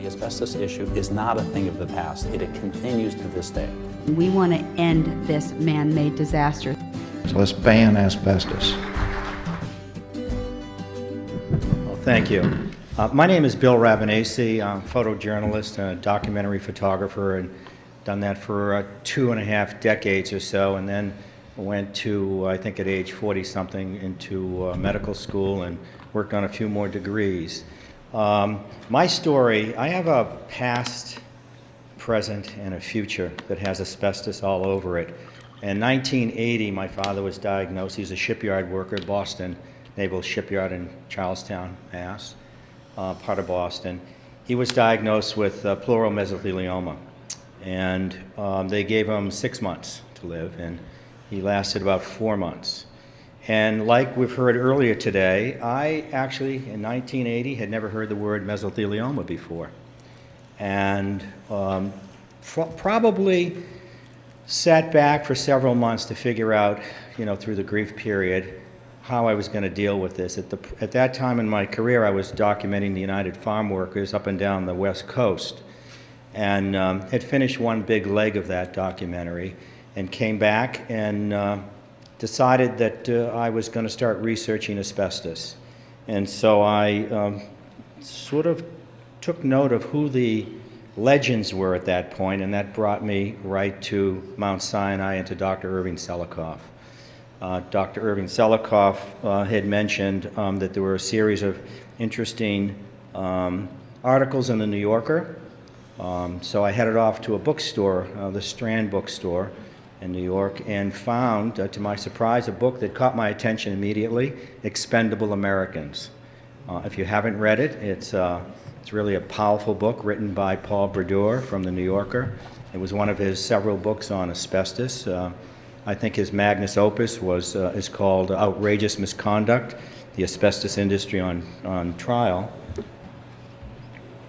The asbestos issue is not a thing of the past. It continues to this day. We want to end this man-made disaster. So let's ban asbestos. Well, thank you. My name is Bill Ravanesi. I'm a photojournalist and a documentary photographer, and done that for 2.5 decades or so, and then went to, I think at age 40-something, into medical school and worked on a few more degrees. My story, I have a past, present, and a future that has asbestos all over it. In 1980, my father was diagnosed. He's a shipyard worker, Boston Naval Shipyard in Charlestown, Mass., part of Boston. He was diagnosed with pleural mesothelioma, and they gave him 6 months to live, and he lasted about 4 months. And like we've heard earlier today, I actually, in 1980, had never heard the word mesothelioma before. And probably sat back for several months to figure out, through the grief period, how I was going to deal with this. At that time in my career, I was documenting the United Farm Workers up and down the West Coast, and had finished one big leg of that documentary, and came back and decided that I was going to start researching asbestos. And so I sort of took note of who the legends were at that point, and that brought me right to Mount Sinai and to Dr. Irving Salikov. Dr. Irving Salikov had mentioned that there were a series of interesting articles in the New Yorker. So I headed off to a bookstore, the Strand bookstore in New York, and found, to my surprise, a book that caught my attention immediately, Expendable Americans. If you haven't read it, it's really a powerful book written by Paul Brodeur from the New Yorker. It was one of his several books on asbestos. I think his magnus opus is called Outrageous Misconduct, the Asbestos Industry on Trial.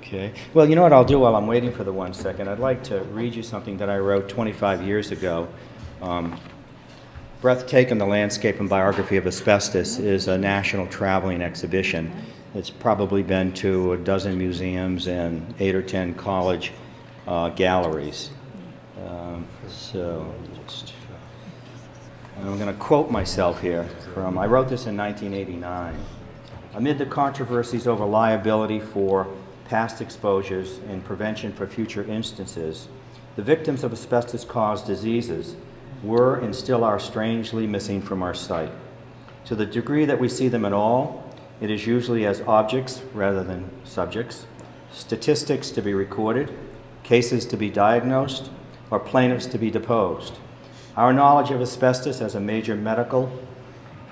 Okay. Well, you know what I'll do while I'm waiting for the 1 second? I'd like to read you something that I wrote 25 years ago. Breathtaking, the Landscape and Biography of Asbestos is a national traveling exhibition. It's probably been to a dozen museums and 8 or 10 college galleries. I'm going to quote myself here from, I wrote this in 1989. Amid the controversies over liability for past exposures and prevention for future instances, the victims of asbestos-caused diseases were and still are strangely missing from our sight. To the degree that we see them at all, it is usually as objects rather than subjects, statistics to be recorded, cases to be diagnosed, or plaintiffs to be deposed. Our knowledge of asbestos as a major medical,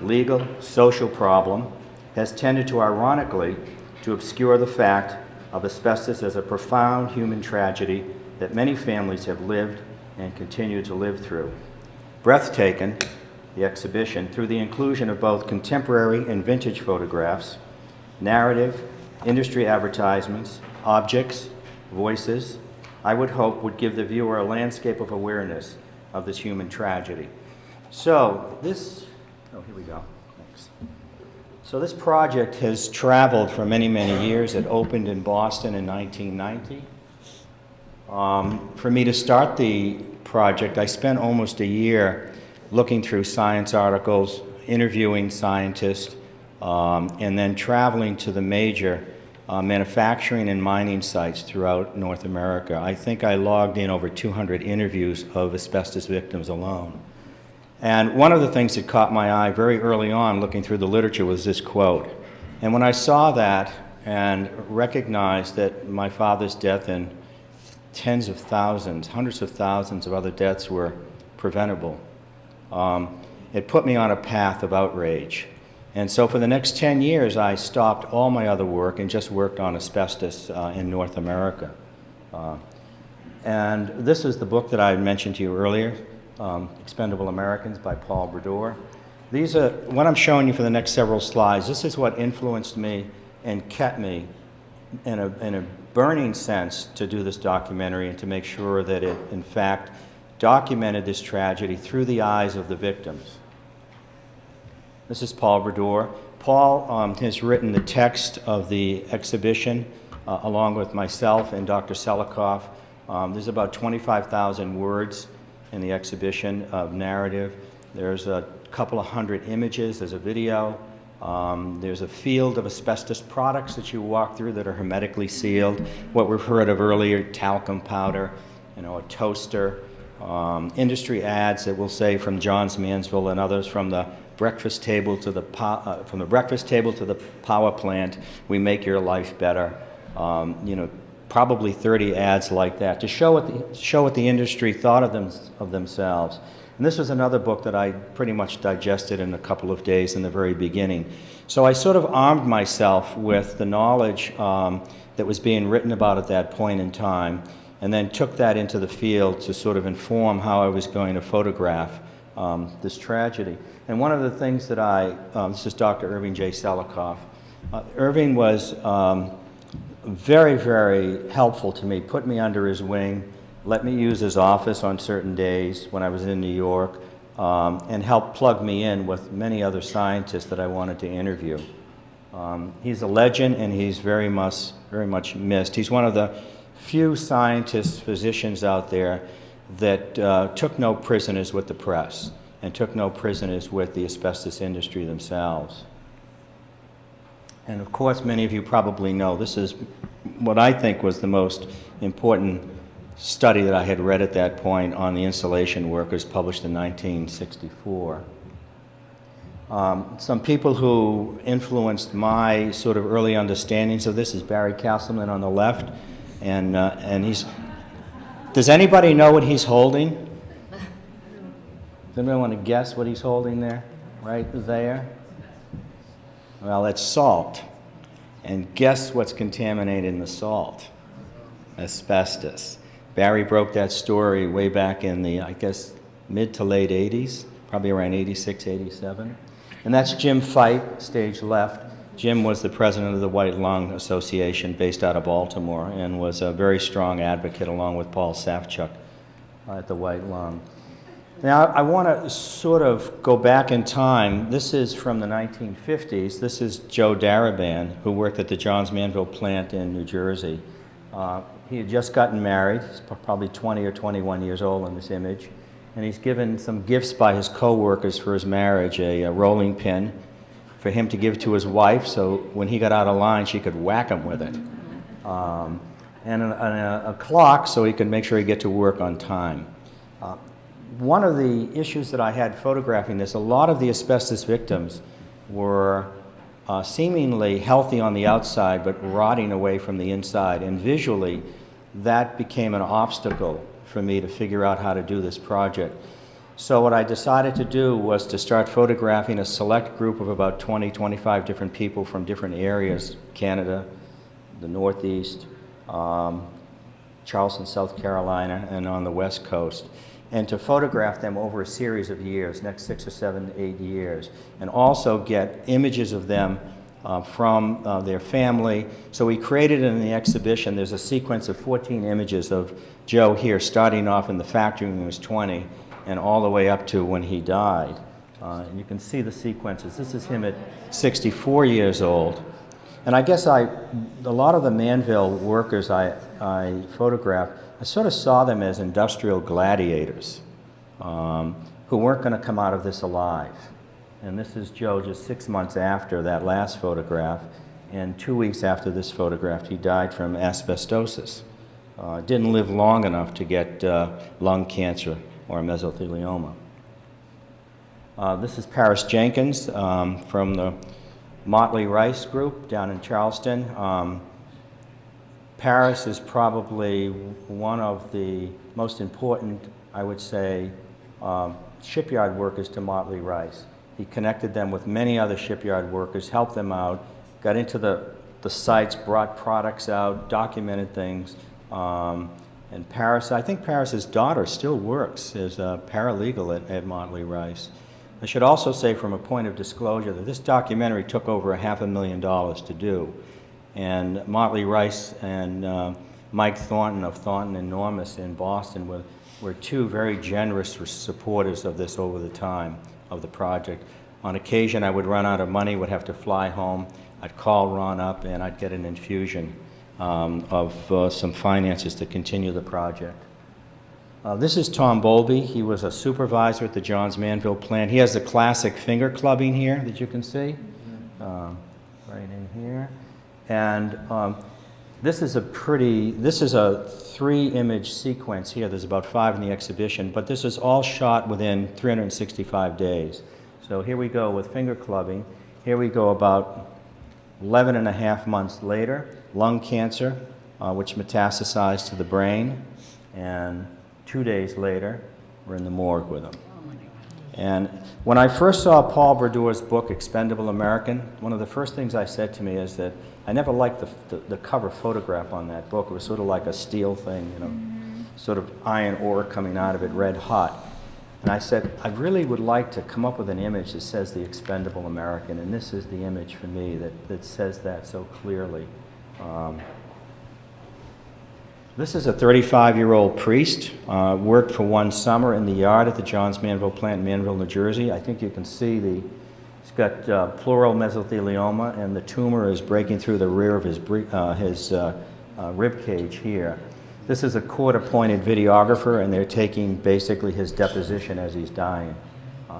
legal, social problem has tended to, ironically, to obscure the fact of asbestos as a profound human tragedy that many families have lived and continue to live through. Breathtaking, the exhibition, through the inclusion of both contemporary and vintage photographs, narrative, industry advertisements, objects, voices, I would hope would give the viewer a landscape of awareness of this human tragedy. So this, here we go, thanks. So this project has traveled for many, many years. It opened in Boston in 1990. For me to start the project, I spent almost a year looking through science articles, interviewing scientists, and then traveling to the major manufacturing and mining sites throughout North America. I think I logged in over 200 interviews of asbestos victims alone. And one of the things that caught my eye very early on looking through the literature was this quote. And when I saw that and recognized that my father's death and tens of thousands, hundreds of thousands of other deaths were preventable, it put me on a path of outrage. And so for the next 10 years, I stopped all my other work and just worked on asbestos in North America. And this is the book that I mentioned to you earlier, Expendable Americans by Paul Brodeur. These are, what I'm showing you for the next several slides, this is what influenced me and kept me in a burning sense to do this documentary and to make sure that it, in fact, documented this tragedy through the eyes of the victims. This is Paul Brodeur. Paul has written the text of the exhibition along with myself and Dr. Salikov. There's about 25,000 words in the exhibition of narrative. There's a couple of hundred images, there's a video. There's a field of asbestos products that you walk through that are hermetically sealed. What we've heard of earlier, talcum powder, a toaster, industry ads that will say from John's Mansville and others, from the breakfast table to the power plant, we make your life better. Probably 30 ads like that to show what the industry thought of themselves. And this was another book that I pretty much digested in a couple of days in the very beginning. So I sort of armed myself with the knowledge that was being written about at that point in time, and then took that into the field to sort of inform how I was going to photograph this tragedy. And one of the things that this is Dr. Irving J Salikov. Irving was very, very helpful to me, put me under his wing, let me use his office on certain days when I was in New York, and helped plug me in with many other scientists that I wanted to interview. He's a legend, and he's very much missed. He's one of the few scientists, physicians out there that took no prisoners with the press and took no prisoners with the asbestos industry themselves. And of course, many of you probably know this is what I think was the most important study that I had read at that point on the insulation workers, published in 1964. Some people who influenced my sort of early understandings of this is Barry Castleman on the left, and he's. Does anybody know what he's holding? Does anybody want to guess what he's holding there? Right there? Well, it's salt. And guess what's contaminated in the salt? Asbestos. Barry broke that story way back in the, I guess, mid to late 80s, probably around 86, 87. And that's Jim Fite, stage left. Jim was the president of the White Lung Association based out of Baltimore and was a very strong advocate along with Paul Safchuk at the White Lung. Now, I want to sort of go back in time. This is from the 1950s. This is Joe Daraban, who worked at the Johns Manville plant in New Jersey. He had just gotten married. He's probably 20 or 21 years old in this image. And he's given some gifts by his co-workers for his marriage, a rolling pin for him to give to his wife, so when he got out of line, she could whack him with it. And a clock so he could make sure he get to work on time. One of the issues that I had photographing this, a lot of the asbestos victims were seemingly healthy on the outside, but rotting away from the inside. And visually, that became an obstacle for me to figure out how to do this project. So what I decided to do was to start photographing a select group of about 20, 25 different people from different areas, Canada, the Northeast, Charleston, South Carolina, and on the West Coast, and to photograph them over a series of years, next 6 or 7, 8 years, and also get images of them from their family. So we created in the exhibition, there's a sequence of 14 images of Joe here, starting off in the factory when he was 20, and all the way up to when he died. And you can see the sequences. This is him at 64 years old. And I guess a lot of the Manville workers I photographed, I sort of saw them as industrial gladiators who weren't going to come out of this alive. And this is Joe just 6 months after that last photograph, and 2 weeks after this photograph, he died from asbestosis. Didn't live long enough to get lung cancer or mesothelioma. This is Paris Jenkins from the Motley Rice group down in Charleston. Paris is probably one of the most important, I would say, shipyard workers to Motley Rice. He connected them with many other shipyard workers, helped them out, got into the sites, brought products out, documented things. And Paris, I think Paris's daughter still works as a paralegal at Motley Rice. I should also say, from a point of disclosure, that this documentary took over $500,000 to do. And Motley Rice and Mike Thornton of Thornton and Normus in Boston were two very generous supporters of this over the time of the project. On occasion, I would run out of money, would have to fly home. I'd call Ron up, and I'd get an infusion. of some finances to continue the project. This is Tom Bowlby. He was a supervisor at the Johns Manville plant. He has the classic finger clubbing here that you can see, right in here. And this is a 3-image sequence here. There's about 5 in the exhibition, but this is all shot within 365 days. So here we go with finger clubbing. Here we go about 11 and a half months later, lung cancer, which metastasized to the brain, and 2 days later, we're in the morgue with him. And when I first saw Paul Berdour's book, Expendable American, one of the first things I said to me is that I never liked the cover photograph on that book. It was sort of like a steel thing, you know, sort of iron ore coming out of it, red hot. And I said, I really would like to come up with an image that says the Expendable American, and this is the image for me that says that so clearly. This is a 35-year-old priest, worked for one summer in the yard at the Johns Manville plant in Manville, New Jersey. I think you can see he's got pleural mesothelioma, and the tumor is breaking through the rear of his rib cage here. This is a court-appointed videographer, and they're taking basically his deposition as he's dying.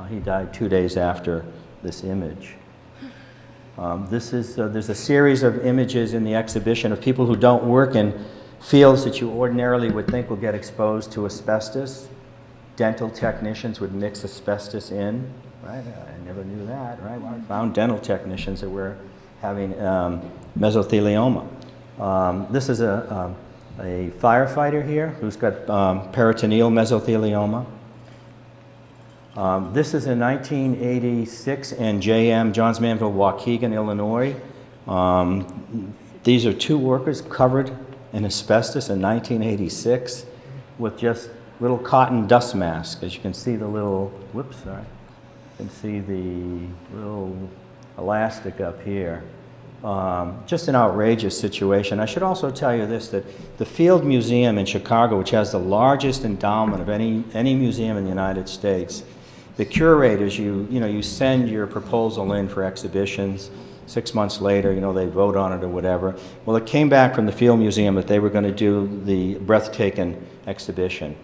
He died 2 days after this image. There's a series of images in the exhibition of people who don't work in fields that you ordinarily would think will get exposed to asbestos. Dental technicians would mix asbestos in, right? I never knew that, right? Well, I found dental technicians that were having mesothelioma. This is a firefighter here who's got peritoneal mesothelioma. This is in 1986 in JM, Johns Manville, Waukegan, Illinois. These are 2 workers covered in asbestos in 1986 with just little cotton dust masks. As you can see the little, whoops, sorry. You can see the little elastic up here. Just an outrageous situation. I should also tell you this, that the Field Museum in Chicago, which has the largest endowment of any museum in the United States, the curators, you send your proposal in for exhibitions. 6 months later, they vote on it or whatever. Well, it came back from the Field Museum that they were going to do the Breathtaking exhibition.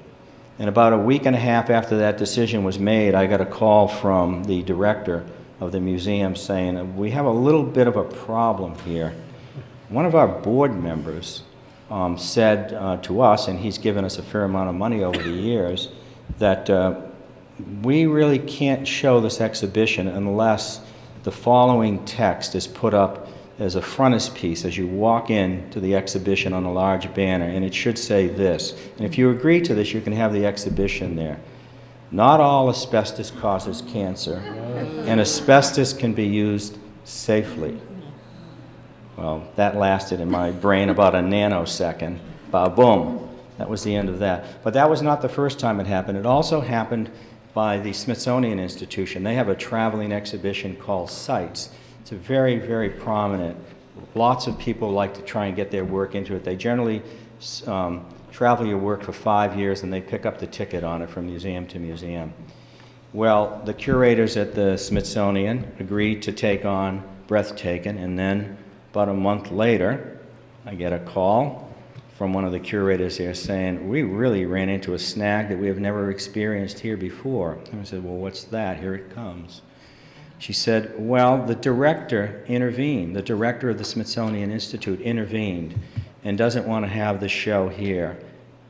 And about a week and a half after that decision was made, I got a call from the director of the museum saying, we have a little bit of a problem here. One of our board members said to us, and he's given us a fair amount of money over the years, that we really can't show this exhibition unless the following text is put up as a frontispiece as you walk into the exhibition on a large banner, and it should say this. And if you agree to this, you can have the exhibition there. Not all asbestos causes cancer, and asbestos can be used safely. Well, that lasted in my brain about a nanosecond. Ba-boom. That was the end of that. But that was not the first time it happened. It also happened by the Smithsonian Institution. They have a traveling exhibition called Sites. It's a very, very prominent. Lots of people like to try and get their work into it. They generally travel your work for 5 years, and they pick up the ticket on it from museum to museum. Well, the curators at the Smithsonian agreed to take on Breathtaking, and then about a month later, I get a call from one of the curators here saying, we really ran into a snag that we have never experienced here before. And I said, well, what's that? Here it comes. She said, well, the director intervened. The director of the Smithsonian Institute intervened and doesn't want to have the show here.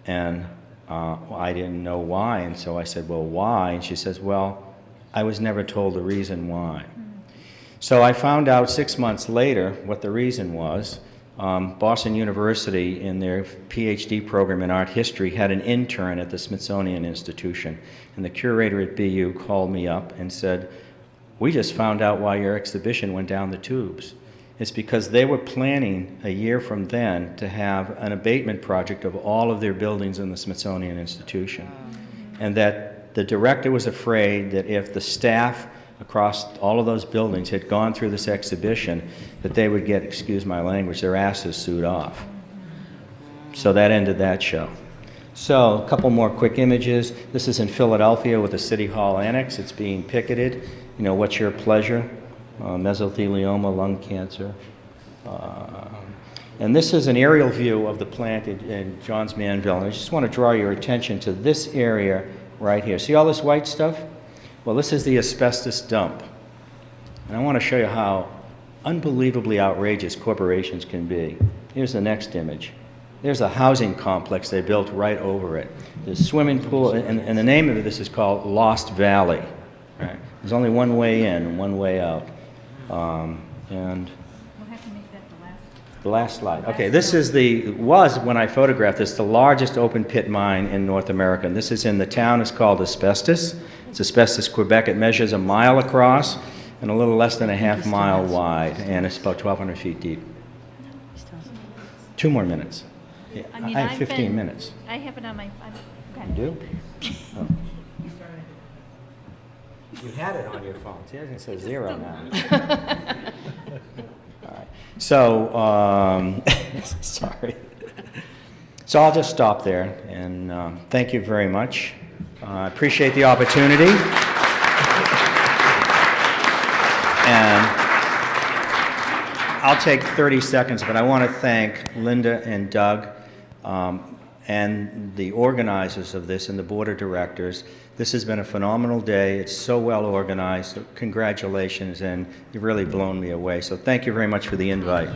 And I didn't know why, and so I said, well, why? And she says, well, I was never told the reason why. So I found out 6 months later what the reason was. Boston University, in their PhD program in art history, had an intern at the Smithsonian Institution, and the curator at BU called me up and said, we just found out why your exhibition went down the tubes. It's because they were planning a year from then to have an abatement project of all of their buildings in the Smithsonian Institution, and that the director was afraid that if the staff across all of those buildings had gone through this exhibition, that they would get, excuse my language, their asses sewed off. So that ended that show. So a couple more quick images. This is in Philadelphia with the City Hall Annex. It's being picketed. What's your pleasure? Mesothelioma, lung cancer. And this is an aerial view of the plant in Johns Manville. And I just want to draw your attention to this area right here. See all this white stuff? Well, this is the asbestos dump. And I want to show you how unbelievably outrageous corporations can be. Here's the next image. There's a housing complex they built right over it. There's a swimming pool, and the name of this is called Lost Valley. Right? There's only one way in and one way out. And We'll have to make that the last slide. Okay, this is when I photographed this, the largest open pit mine in North America. And this is in the town. It's called Asbestos. It's Asbestos, Quebec. It measures 1 mile across and a little less than a half mile wide, and it's about 1,200 feet deep. 2 more minutes. Yeah, I have 15 minutes. I have it on my. You do? Oh. You had it on your phone. See, it says 0 now. All right. So, sorry. So I'll just stop there, and thank you very much. I appreciate the opportunity. And I'll take 30 seconds, but I want to thank Linda and Doug and the organizers of this and the board of directors. This has been a phenomenal day. It's so well organized. Congratulations, and you've really blown me away. So thank you very much for the invite.